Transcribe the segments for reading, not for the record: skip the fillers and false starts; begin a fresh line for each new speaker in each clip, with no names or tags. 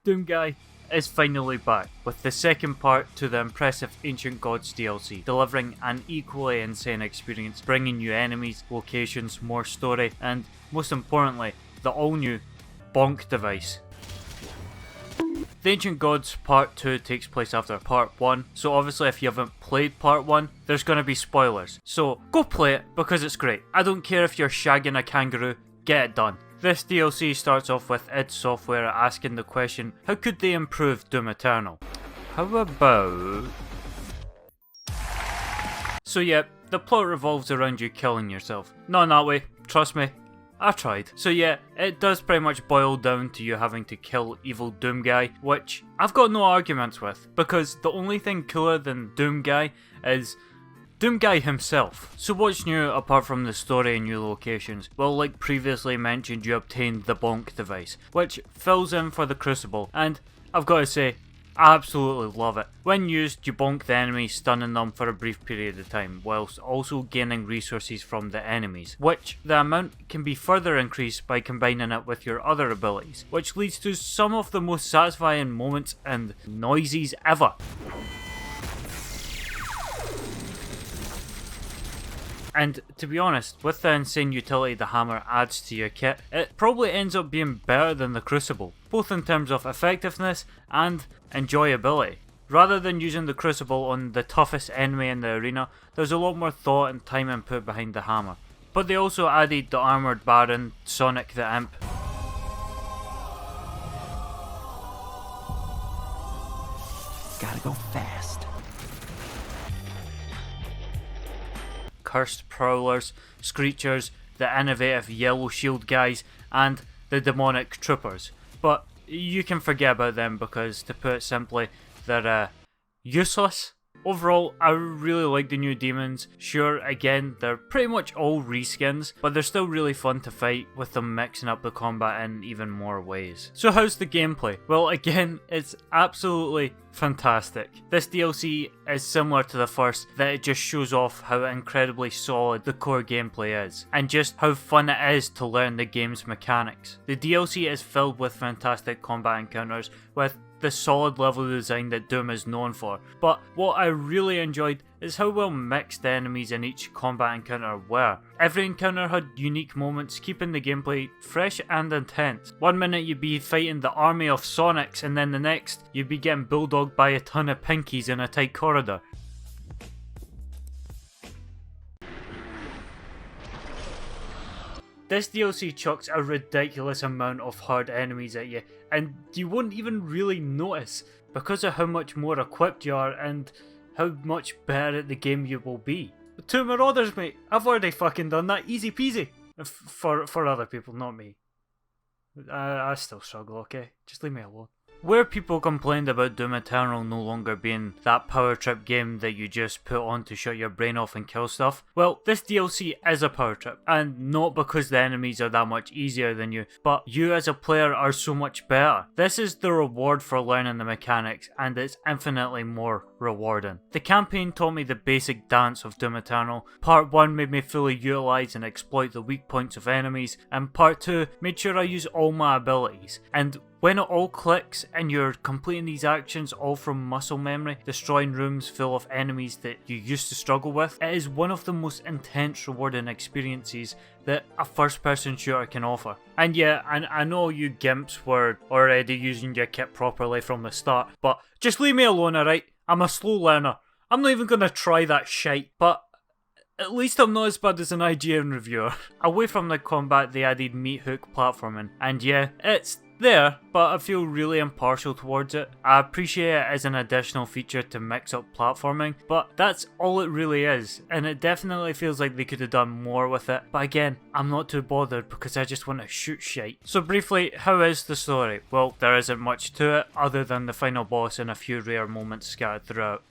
Doom Guy is finally back with the second part to the impressive Ancient Gods DLC, delivering an equally insane experience, bringing you enemies, locations, more story, and most importantly, the all-new bonk device. The Ancient Gods Part 2 takes place after Part 1, so obviously if you haven't played Part 1, there's going to be spoilers. So go play it because it's great. I don't care if you're shagging a kangaroo, get it done. This DLC starts off with id Software asking the question, how could they improve Doom Eternal? How about... So yeah, the plot revolves around you killing yourself. Not in that way, trust me, I've tried. So yeah, it does pretty much boil down to you having to kill evil Doom Guy, which I've got no arguments with, because the only thing cooler than Doom Guy is Doom Guy himself. So what's new apart from the story and new locations? Well, like previously mentioned, you obtained the bonk device, which fills in for the Crucible, and I've got to say, I absolutely love it. When used, you bonk the enemy, stunning them for a brief period of time, whilst also gaining resources from the enemies, which the amount can be further increased by combining it with your other abilities, which leads to some of the most satisfying moments and noises ever. And to be honest, with the insane utility the hammer adds to your kit, it probably ends up being better than the Crucible, both in terms of effectiveness and enjoyability. Rather than using the Crucible on the toughest enemy in the arena, there's a lot more thought and time input behind the hammer. But they also added the Armoured Baron, Sonic the Imp,
Gotta go fast.
Cursed Prowlers, Screechers, the innovative Yellow Shield guys, and the Demonic Troopers. But you can forget about them because, to put it simply, they're useless. Overall, I really like the new demons. Sure, again, they're pretty much all reskins, but they're still really fun to fight with them mixing up the combat in even more ways. So how's the gameplay? Well, again, it's absolutely fantastic. This DLC is similar to the first, that it just shows off how incredibly solid the core gameplay is, and just how fun it is to learn the game's mechanics. The DLC is filled with fantastic combat encounters, with the solid level design that Doom is known for, but what I really enjoyed is how well mixed the enemies in each combat encounter were. Every encounter had unique moments, keeping the gameplay fresh and intense. One minute you'd be fighting the army of Sonics, and then the next you'd be getting bulldogged by a ton of Pinkies in a tight corridor. This DLC chucks a ridiculous amount of hard enemies at you, and you won't even really notice because of how much more equipped you are and how much better at the game you will be. 2 Marauders, mate, I've already fucking done that, easy peasy. For other people, not me. I still struggle, okay? Just leave me alone. Where people complained about Doom Eternal no longer being that power trip game that you just put on to shut your brain off and kill stuff, well, this DLC is a power trip, and not because the enemies are that much easier than you, but you as a player are so much better. This is the reward for learning the mechanics, and it's infinitely more rewarding. The campaign taught me the basic dance of Doom Eternal, Part 1 made me fully utilise and exploit the weak points of enemies, and Part 2 made sure I use all my abilities, and when it all clicks and you're completing these actions all from muscle memory, destroying rooms full of enemies that you used to struggle with, it is one of the most intense rewarding experiences that a first person shooter can offer. And yeah, I know you gimps were already using your kit properly from the start, but just leave me alone, alright? I'm a slow learner. I'm not even gonna try that shite, but at least I'm not as bad as an IGN reviewer. Away from the combat, they added meat hook platforming, and yeah, it's there, but I feel really impartial towards it. I appreciate it as an additional feature to mix up platforming, but that's all it really is, and it definitely feels like they could have done more with it, but again, I'm not too bothered because I just want to shoot shite. So briefly, how is the story? Well, there isn't much to it other than the final boss and a few rare moments scattered throughout.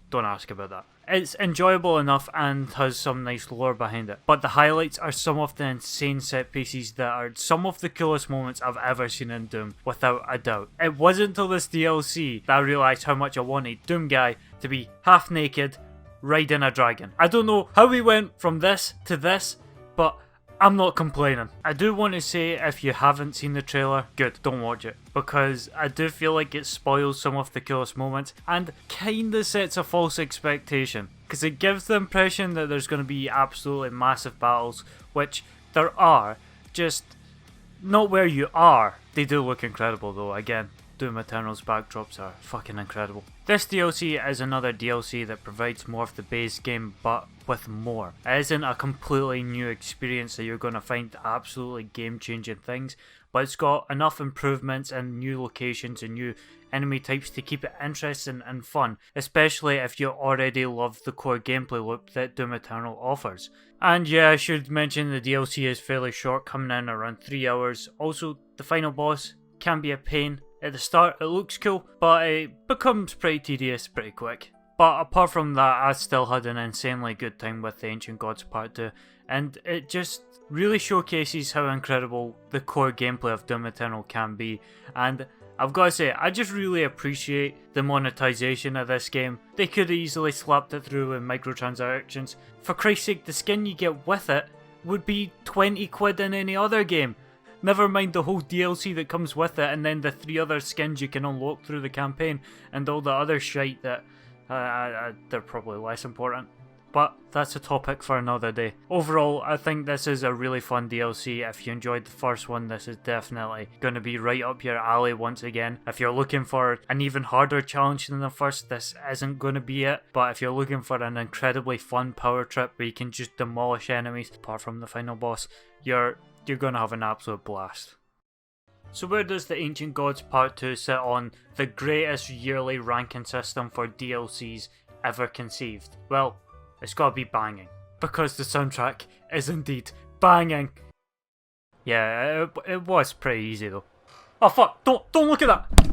Don't ask about that. It's enjoyable enough and has some nice lore behind it, but the highlights are some of the insane set pieces that are some of the coolest moments I've ever seen in Doom, without a doubt. It wasn't until this DLC that I realised how much I wanted Doom Guy to be half naked, riding a dragon. I don't know how we went from this to this, but I'm not complaining. I do want to say, if you haven't seen the trailer, good, don't watch it. Because I do feel like it spoils some of the coolest moments and kinda sets a false expectation. Because it gives the impression that there's going to be absolutely massive battles, which there are, just not where you are. They do look incredible though, again. Doom Eternal's backdrops are fucking incredible. This DLC is another DLC that provides more of the base game, but with more. It isn't a completely new experience that you're going to find absolutely game-changing things, but it's got enough improvements and new locations and new enemy types to keep it interesting and fun, especially if you already love the core gameplay loop that Doom Eternal offers. And yeah, I should mention the DLC is fairly short, coming in around 3 hours. Also, the final boss can be a pain. At the start it looks cool, but it becomes pretty tedious pretty quick. But apart from that, I still had an insanely good time with the Ancient Gods Part 2, and it just really showcases how incredible the core gameplay of Doom Eternal can be. And I've got to say, I just really appreciate the monetization of this game. They could have easily slapped it through with microtransactions. For Christ's sake, the skin you get with it would be 20 quid in any other game. Never mind the whole DLC that comes with it, and then the 3 other skins you can unlock through the campaign, and all the other shite that they're probably less important. But that's a topic for another day. Overall, I think this is a really fun DLC. If you enjoyed the first one, this is definitely going to be right up your alley once again. If you're looking for an even harder challenge than the first, this isn't going to be it. But if you're looking for an incredibly fun power trip where you can just demolish enemies, apart from the final boss, you're going to have an absolute blast. So where does the Ancient Gods Part 2 sit on the greatest yearly ranking system for DLCs ever conceived? Well, it's got to be banging, because the soundtrack is indeed banging. Yeah, it was pretty easy though. Oh fuck, don't look at that!